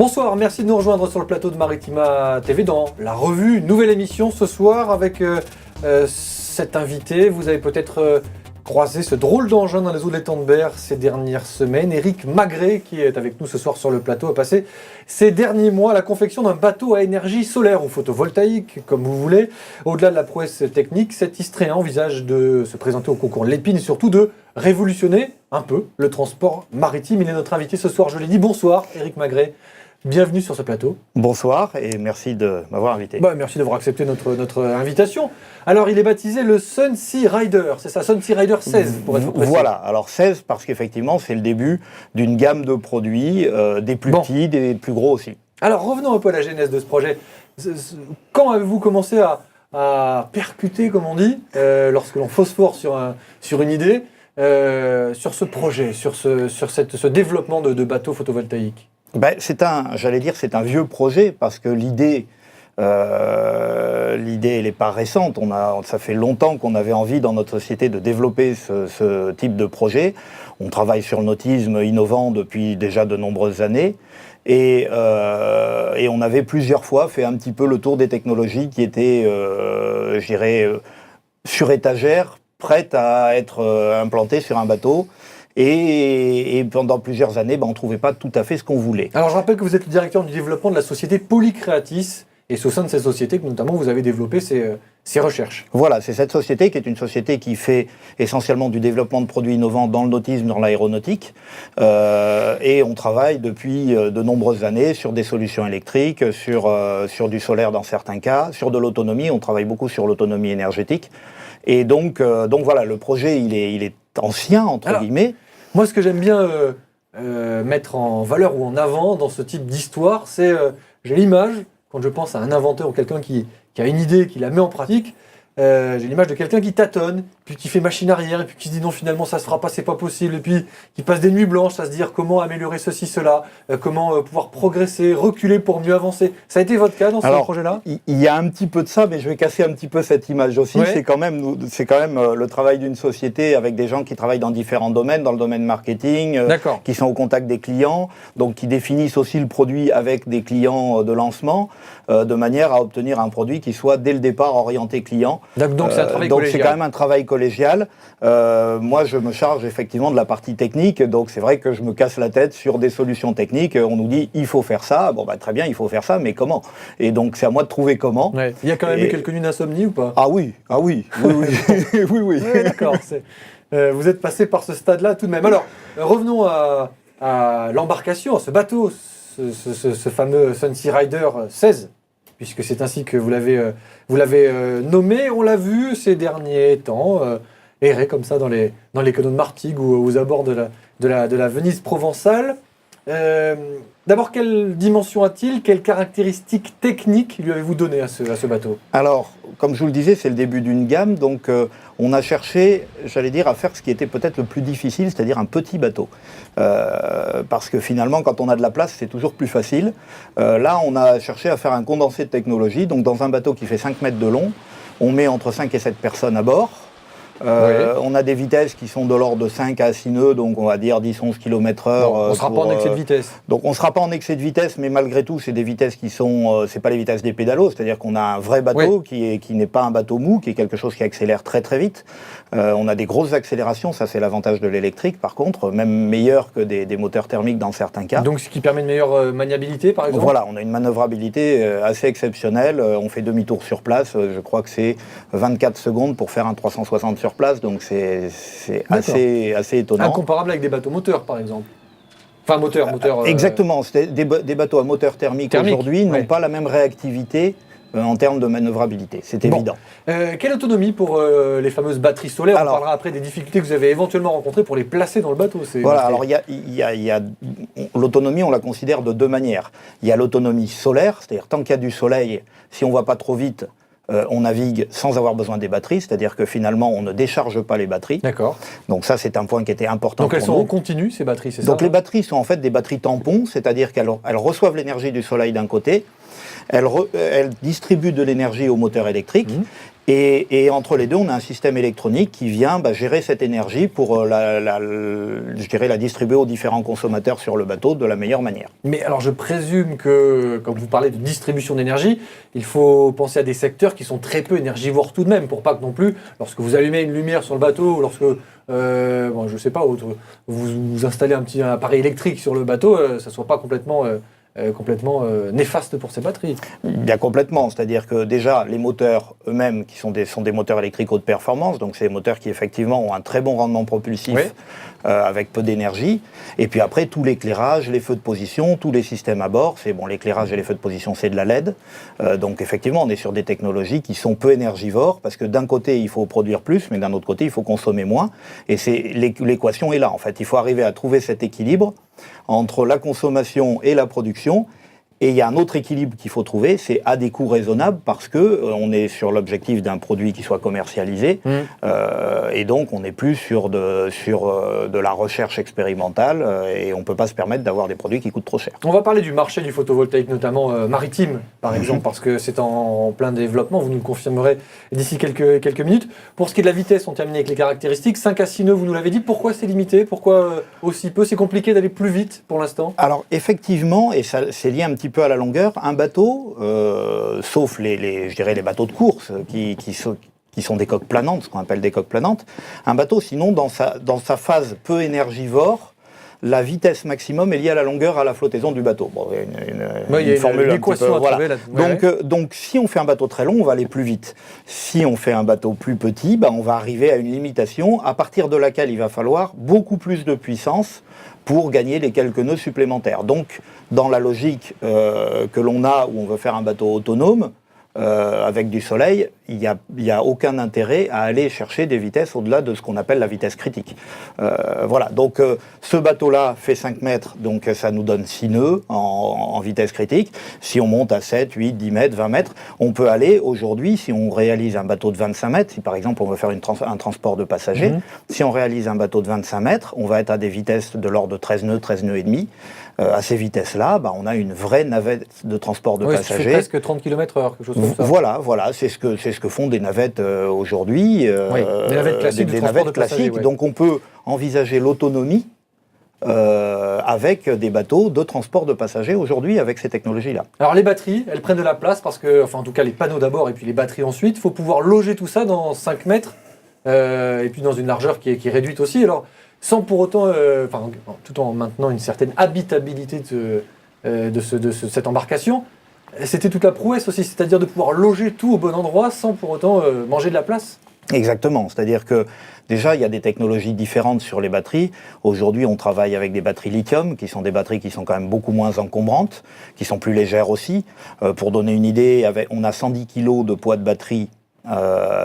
Bonsoir, merci de nous rejoindre sur le plateau de Maritima TV dans la revue, une nouvelle émission ce soir avec cet invité. Vous avez peut-être croisé ce drôle d'engin dans les eaux de l'Étang-de-Berre ces dernières semaines. Éric Magret, qui est avec nous ce soir sur le plateau, a passé ces derniers mois à la confection d'un bateau à énergie solaire ou photovoltaïque, comme vous voulez. Au-delà de la prouesse technique, cet Istréen envisage de se présenter au concours de l'Épine et surtout de révolutionner un peu le transport maritime. Il est notre invité ce soir, je l'ai dit. Bonsoir, Éric Magret. Bienvenue sur ce plateau. Bonsoir et merci de m'avoir invité. Merci d'avoir accepté notre invitation. Alors, il est baptisé le Sunsea Rider, c'est ça, Sunsea Rider 16 pour être précis. Voilà, alors 16 parce qu'effectivement c'est le début d'une gamme de produits, des plus petits, des plus gros aussi. Alors, revenons un peu à la genèse de ce projet. Quand avez-vous commencé à percuter, comme on dit, lorsque l'on phosphore sur une idée, sur ce projet, sur ce développement de bateaux photovoltaïques? C'est un vieux projet parce que l'idée, elle n'est pas récente. Ça fait longtemps qu'on avait envie dans notre société de développer ce type de projet. On travaille sur le nautisme innovant depuis déjà de nombreuses années. Et on avait plusieurs fois fait un petit peu le tour des technologies qui étaient, sur étagère, prêtes à être implantées sur un bateau. Et pendant plusieurs années, on ne trouvait pas tout à fait ce qu'on voulait. Alors je rappelle que vous êtes le directeur du développement de la société Polycreatis, et c'est au sein de cette société que notamment vous avez développé ces recherches. Voilà, c'est cette société qui est une société qui fait essentiellement du développement de produits innovants dans le nautisme, dans l'aéronautique. Et on travaille depuis de nombreuses années sur des solutions électriques, sur du solaire dans certains cas, sur de l'autonomie. On travaille beaucoup sur l'autonomie énergétique. Et donc voilà, le projet, il est ancien, entre guillemets. Moi, ce que j'aime bien mettre en valeur ou en avant dans ce type d'histoire, c'est, j'ai l'image, quand je pense à un inventeur ou quelqu'un qui a une idée, qui la met en pratique, j'ai l'image de quelqu'un qui tâtonne, puis qui fait machine arrière, et puis qui se dit non, finalement ça se fera pas, c'est pas possible, et puis qui passe des nuits blanches à se dire comment améliorer ceci, cela, comment pouvoir progresser, reculer pour mieux avancer. Ça a été votre cas dans ce projet-là ? Il y a un petit peu de ça, mais je vais casser un petit peu cette image aussi. Ouais. C'est quand même le travail d'une société avec des gens qui travaillent dans différents domaines, dans le domaine marketing, qui sont au contact des clients, donc qui définissent aussi le produit avec des clients de lancement, de manière à obtenir un produit qui soit dès le départ orienté client. Donc c'est un travail collégial. C'est quand même un travail collégial. Moi, je me charge effectivement de la partie technique, donc c'est vrai que je me casse la tête sur des solutions techniques. On nous dit il faut faire ça. Très bien, il faut faire ça, mais comment ? Et donc c'est à moi de trouver comment. Ouais. Il y a quand même eu quelques nuits d'insomnie ou pas ? Ah oui. oui. Ouais, d'accord. Vous êtes passé par ce stade-là tout de même. Alors revenons à l'embarcation, à ce bateau, ce fameux Sunsea Rider 16. Puisque c'est ainsi que vous l'avez nommé. On l'a vu ces derniers temps, errer comme ça dans les canaux de Martigues ou aux abords de la Venise provençale. D'abord, quelle dimension a-t-il ? Quelles caractéristiques techniques lui avez-vous donné à ce bateau ? Alors, comme je vous le disais, c'est le début d'une gamme, donc on a cherché, à faire ce qui était peut-être le plus difficile, c'est-à-dire un petit bateau. Parce que finalement, quand on a de la place, c'est toujours plus facile. Là, on a cherché à faire un condensé de technologie, donc dans un bateau qui fait 5 mètres de long, on met entre 5 et 7 personnes à bord. On a des vitesses qui sont de l'ordre de 5 à 6 nœuds, donc on va dire 10-11 km/h. On ne sera pas en excès de vitesse. Donc on ne sera pas en excès de vitesse, mais malgré tout, c'est des vitesses qui sont... c'est pas les vitesses des pédalos, c'est-à-dire qu'on a un vrai bateau qui n'est pas un bateau mou, qui est quelque chose qui accélère très très vite. On a des grosses accélérations, ça c'est l'avantage de l'électrique par contre, même meilleur que des moteurs thermiques dans certains cas. Donc ce qui permet une meilleure maniabilité par exemple ? Voilà, on a une manœuvrabilité assez exceptionnelle, on fait demi-tour sur place, je crois que c'est 24 secondes pour faire un 360 sur place, donc c'est assez étonnant. Incomparable avec des bateaux moteurs par exemple ? Enfin moteur. Exactement, des bateaux à moteur thermique aujourd'hui n'ont pas la même réactivité en termes de manœuvrabilité, c'est évident. Quelle autonomie pour les fameuses batteries solaires ? On parlera après des difficultés que vous avez éventuellement rencontrées pour les placer dans le bateau. Alors l'autonomie, on la considère de deux manières. Il y a l'autonomie solaire, c'est-à-dire tant qu'il y a du soleil, si on ne va pas trop vite, on navigue sans avoir besoin des batteries, c'est-à-dire que finalement on ne décharge pas les batteries. D'accord. Donc ça c'est un point qui était important. Donc elles sont en continu ces batteries, c'est ça ? Donc les batteries sont en fait des batteries tampons, c'est-à-dire qu'elles reçoivent l'énergie du soleil d'un côté Elle distribue de l'énergie au moteur électrique. Et entre les deux, on a un système électronique qui vient gérer cette énergie pour la distribuer aux différents consommateurs sur le bateau de la meilleure manière. Mais alors je présume que, quand vous parlez de distribution d'énergie, il faut penser à des secteurs qui sont très peu énergivores tout de même, pour pas que non plus, lorsque vous allumez une lumière sur le bateau, ou lorsque, je sais pas, vous installez un petit appareil électrique sur le bateau, ça soit pas complètement néfaste pour ces batteries. Bien complètement, c'est-à-dire que déjà les moteurs eux-mêmes qui sont des moteurs électriques haute performance, donc c'est des moteurs qui effectivement ont un très bon rendement propulsif avec peu d'énergie, et puis après tout l'éclairage, les feux de position, tous les systèmes à bord, l'éclairage et les feux de position c'est de la LED, donc effectivement on est sur des technologies qui sont peu énergivores, parce que d'un côté il faut produire plus, mais d'un autre côté il faut consommer moins, et l'équation est là en fait, il faut arriver à trouver cet équilibre entre la consommation et la production. Et il y a un autre équilibre qu'il faut trouver, c'est à des coûts raisonnables, parce que on est sur l'objectif d'un produit qui soit commercialisé, et donc on n'est plus sur de la recherche expérimentale, et on ne peut pas se permettre d'avoir des produits qui coûtent trop cher. On va parler du marché du photovoltaïque, notamment maritime, par exemple, parce que c'est en plein développement, vous nous le confirmerez d'ici quelques minutes. Pour ce qui est de la vitesse, on termine avec les caractéristiques. 5 à 6 nœuds, vous nous l'avez dit, pourquoi c'est limité? Pourquoi aussi peu? C'est compliqué d'aller plus vite pour l'instant? Alors effectivement, et ça c'est lié un petit peu à la longueur, un bateau, sauf je dirais les bateaux de course qui sont des coques planantes, ce qu'on appelle des coques planantes, un bateau sinon dans sa phase peu énergivore, la vitesse maximum est liée à la longueur, à la flottaison du bateau. Bon, il y a une formule un petit peu, voilà. Donc si on fait un bateau très long, on va aller plus vite. Si on fait un bateau plus petit, on va arriver à une limitation à partir de laquelle il va falloir beaucoup plus de puissance pour gagner les quelques nœuds supplémentaires. Donc, dans la logique que l'on a, où on veut faire un bateau autonome, avec du soleil, il n'y a aucun intérêt à aller chercher des vitesses au-delà de ce qu'on appelle la vitesse critique. Voilà, donc ce bateau-là fait 5 mètres, donc ça nous donne 6 nœuds en vitesse critique. Si on monte à 7, 8, 10 mètres, 20 mètres, on peut aller aujourd'hui, si on réalise un bateau de 25 mètres, si par exemple on veut faire un transport de passagers, si on réalise un bateau de 25 mètres, on va être à des vitesses de l'ordre de 13 nœuds et demi. À ces vitesses-là, on a une vraie navette de transport de passagers. Ça fait presque 30 km/h, quelque chose comme ça. Voilà, c'est ce que font des navettes aujourd'hui. Des navettes classiques, des navettes classiques. Donc on peut envisager l'autonomie avec des bateaux de transport de passagers aujourd'hui avec ces technologies-là. Alors les batteries, elles prennent de la place parce que, en tout cas les panneaux d'abord et puis les batteries ensuite, il faut pouvoir loger tout ça dans 5 mètres et puis dans une largeur qui est réduite aussi. Alors, sans pour autant, tout en maintenant une certaine habitabilité de cette embarcation. C'était toute la prouesse aussi, c'est-à-dire de pouvoir loger tout au bon endroit sans pour autant manger de la place. Exactement, c'est-à-dire que déjà il y a des technologies différentes sur les batteries. Aujourd'hui on travaille avec des batteries lithium, qui sont des batteries qui sont quand même beaucoup moins encombrantes, qui sont plus légères aussi. Pour donner une idée, on a 110 kg de poids de batterie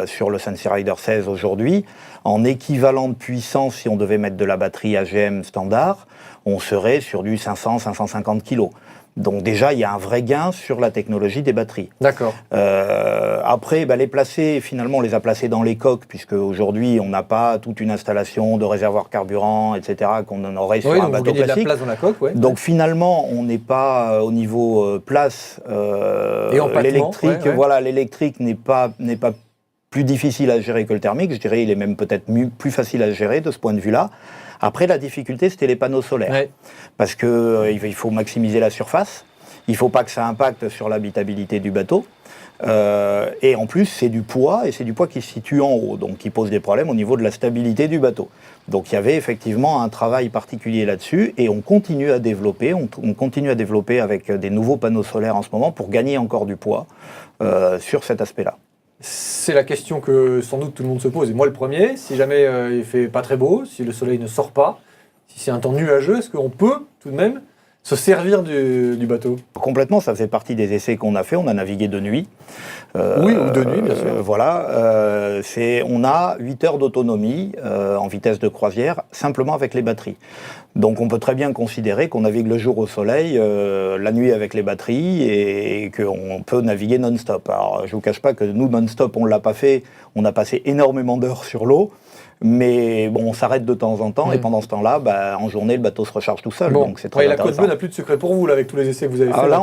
sur le Sensi Rider 16 aujourd'hui. En équivalent de puissance, si on devait mettre de la batterie AGM standard, on serait sur du 500-550 kg. Donc déjà, il y a un vrai gain sur la technologie des batteries. D'accord. Après, les placer, finalement, on les a placés dans les coques, puisque aujourd'hui, on n'a pas toute une installation de réservoir carburant, etc., qu'on en aurait sur un bateau classique. De la place dans la coque, Donc finalement, on n'est pas au niveau place. Et empattement, l'électrique, l'électrique n'est pas plus difficile à gérer que le thermique. Je dirais, il est même peut-être plus facile à gérer de ce point de vue-là. Après, la difficulté, c'était les panneaux solaires. Parce qu'il faut maximiser la surface. Il ne faut pas que ça impacte sur l'habitabilité du bateau. Et en plus, c'est du poids, et c'est du poids qui se situe en haut, donc qui pose des problèmes au niveau de la stabilité du bateau. Donc il y avait effectivement un travail particulier là-dessus, et on continue à développer. On continue à développer avec des nouveaux panneaux solaires en ce moment pour gagner encore du poids sur cet aspect-là. C'est la question que sans doute tout le monde se pose, et moi le premier, si jamais il fait pas très beau, si le soleil ne sort pas, si c'est un temps nuageux, est-ce qu'on peut tout de même se servir du bateau? Complètement, ça fait partie des essais qu'on a fait, on a navigué de nuit. Oui, ou de nuit, bien sûr. On a 8 heures d'autonomie en vitesse de croisière, simplement avec les batteries. Donc on peut très bien considérer qu'on navigue le jour au soleil, la nuit avec les batteries, et qu'on peut naviguer non-stop. Alors je ne vous cache pas que nous, non-stop, on ne l'a pas fait, on a passé énormément d'heures sur l'eau, Mais bon, on s'arrête de temps en temps et pendant ce temps-là, en journée, le bateau se recharge tout seul. Bon. Donc c'est très la Côte intéressant. Bleue n'a plus de secret pour vous là, avec tous les essais que vous avez fait. Là,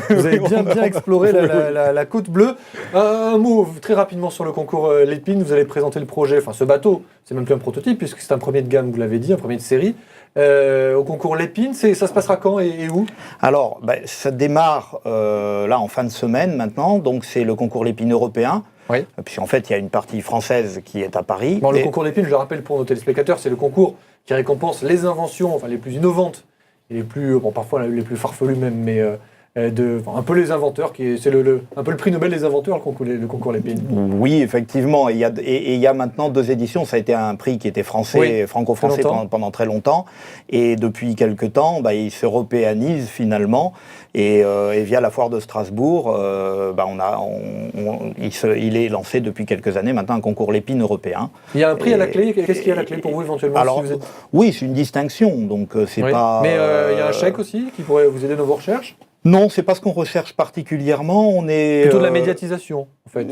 vous avez bien exploré la Côte Bleue. Un mot très rapidement sur le concours Lépine. Vous allez présenter le projet, enfin ce bateau, c'est même plus un prototype puisque c'est un premier de gamme, vous l'avez dit, un premier de série. Au concours Lépine, ça se passera quand et où? Alors, ça démarre là en fin de semaine maintenant. Donc c'est le concours Lépine européen. Oui. Puisqu'en fait, il y a une partie française qui est à Paris. Bon, le concours Lépine, je le rappelle pour nos téléspectateurs, c'est le concours qui récompense les inventions, enfin les plus innovantes et les plus, parfois les plus farfelues même, mais un peu les inventeurs, c'est un peu le prix Nobel des inventeurs, le concours Lépine. Oui, effectivement. Il y a maintenant 2 éditions. Ça a été un prix qui était français, franco-français pendant très longtemps. Et depuis quelques temps, il s'européanise finalement. Et via la foire de Strasbourg, il est lancé depuis quelques années maintenant un concours Lépine européen. Il y a un prix à la clé. Qu'est-ce qu'il y a à la clé pour vous éventuellement? Alors, oui, c'est une distinction. Donc c'est pas. Mais il y a un chèque aussi qui pourrait vous aider dans vos recherches? Non, c'est pas ce qu'on recherche particulièrement. On est plutôt de la médiatisation, en fait.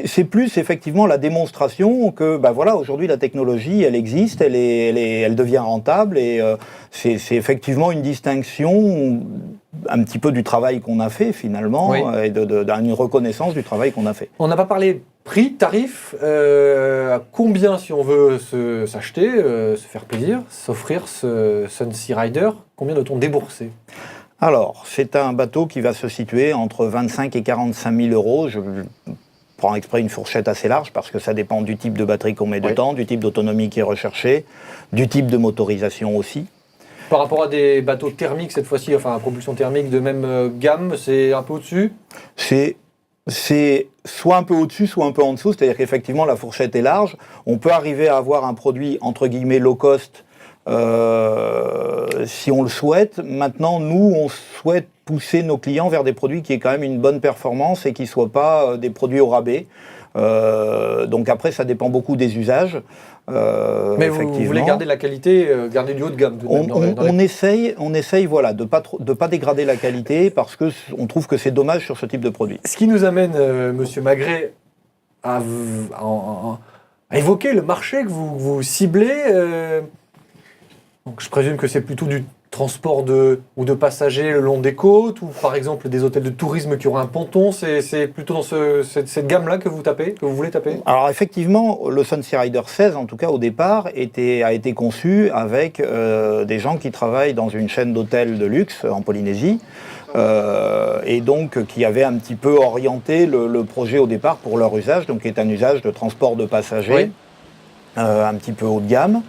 C'est plus effectivement la démonstration que, aujourd'hui la technologie, elle existe, elle devient rentable et c'est effectivement une distinction un petit peu du travail qu'on a fait finalement et d'une reconnaissance du travail qu'on a fait. On n'a pas parlé prix, tarif. Combien si on veut s'acheter, se faire plaisir, s'offrir ce Sunsea Rider, combien doit-on débourser? Alors, c'est un bateau qui va se situer entre 25 et 45 000 euros. Je prends exprès une fourchette assez large parce que ça dépend du type de batterie qu'on met dedans, du type d'autonomie qui est recherché, du type de motorisation aussi. Par rapport à des bateaux thermiques cette fois-ci, enfin à propulsion thermique de même gamme, c'est un peu au-dessus? C'est soit un peu au-dessus, soit un peu en dessous. C'est-à-dire qu'effectivement, la fourchette est large. On peut arriver à avoir un produit, entre guillemets, low cost, si on le souhaite. Maintenant, nous, on souhaite pousser nos clients vers des produits qui aient quand même une bonne performance et qui ne soient pas des produits au rabais. Donc après, ça dépend beaucoup des usages. Mais vous voulez garder la qualité, garder du haut de gamme. On essaye de pas dégrader la qualité parce qu'on trouve que c'est dommage sur ce type de produit. Ce qui nous amène, Monsieur Magret, à évoquer le marché que vous ciblez. Donc je présume que c'est plutôt du transport de passagers le long des côtes, ou par exemple des hôtels de tourisme qui auraient un ponton. C'est plutôt dans cette gamme-là que vous voulez taper? Alors effectivement, le Sunsea Rider 16, en tout cas au départ, a été conçu avec des gens qui travaillent dans une chaîne d'hôtels de luxe en Polynésie, et donc qui avaient un petit peu orienté le projet au départ pour leur usage, donc qui est un usage de transport de passagers, un petit peu haut de gamme.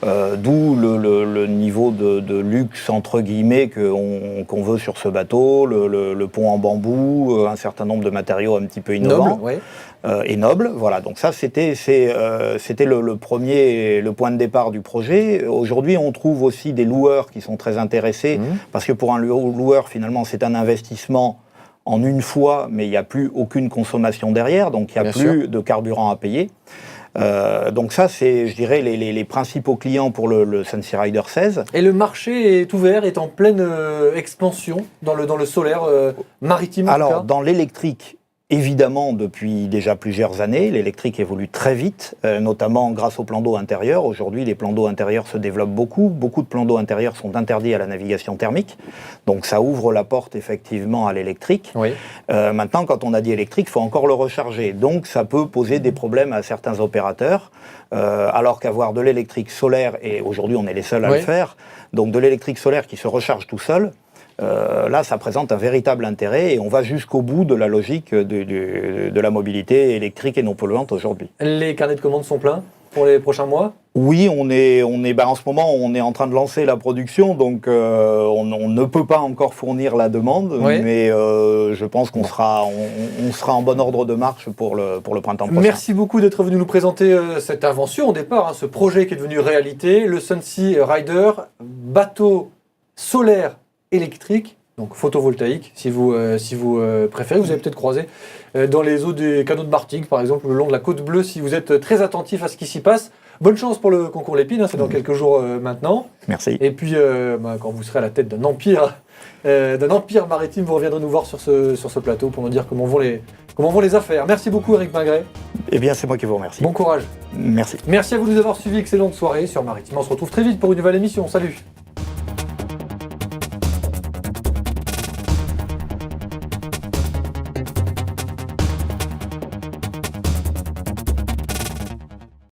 D'où le niveau de luxe entre guillemets qu'on veut sur ce bateau, le pont en bambou, un certain nombre de matériaux un petit peu innovants et nobles. Voilà, donc ça c'était le point de départ du projet. Aujourd'hui, on trouve aussi des loueurs qui sont très intéressés parce que pour un loueur, finalement, c'est un investissement en une fois, mais il n'y a plus aucune consommation derrière, donc il n'y a plus de carburant à payer. Donc ça, c'est, je dirais, les principaux clients pour le Sunsea Rider 16. Et le marché est ouvert, est en pleine expansion dans le solaire maritime. Alors, dans l'électrique, évidemment, depuis déjà plusieurs années, l'électrique évolue très vite, notamment grâce aux plans d'eau intérieurs. Aujourd'hui, les plans d'eau intérieurs se développent beaucoup. Beaucoup de plans d'eau intérieurs sont interdits à la navigation thermique. Donc ça ouvre la porte effectivement à l'électrique. Maintenant, quand on a dit électrique, il faut encore le recharger. Donc ça peut poser des problèmes à certains opérateurs. Alors qu'avoir de l'électrique solaire, et aujourd'hui on est les seuls à le faire, donc de l'électrique solaire qui se recharge tout seul, là, ça présente un véritable intérêt et on va jusqu'au bout de la logique de la mobilité électrique et non polluante aujourd'hui. Les carnets de commandes sont pleins pour les prochains mois? Oui, en ce moment, on est en train de lancer la production, donc on ne peut pas encore fournir la demande, mais je pense qu'on sera en bon ordre de marche pour le printemps prochain. Merci beaucoup d'être venu nous présenter cette invention au départ, ce projet qui est devenu réalité, le Sunsea Rider, bateau solaire électrique, donc photovoltaïque, si vous préférez. Vous avez peut-être croisé dans les eaux des canaux de Martigues, par exemple, le long de la Côte Bleue, si vous êtes très attentif à ce qui s'y passe. Bonne chance pour le concours Lépine, c'est dans quelques jours maintenant. Merci. Et puis, quand vous serez à la tête d'un empire maritime, vous reviendrez nous voir sur ce plateau pour nous dire comment vont les affaires. Merci beaucoup, Éric Magret. Eh bien, c'est moi qui vous remercie. Bon courage. Merci. Merci à vous de nous avoir suivis. Excellente soirée sur Maritima. On se retrouve très vite pour une nouvelle émission. Salut.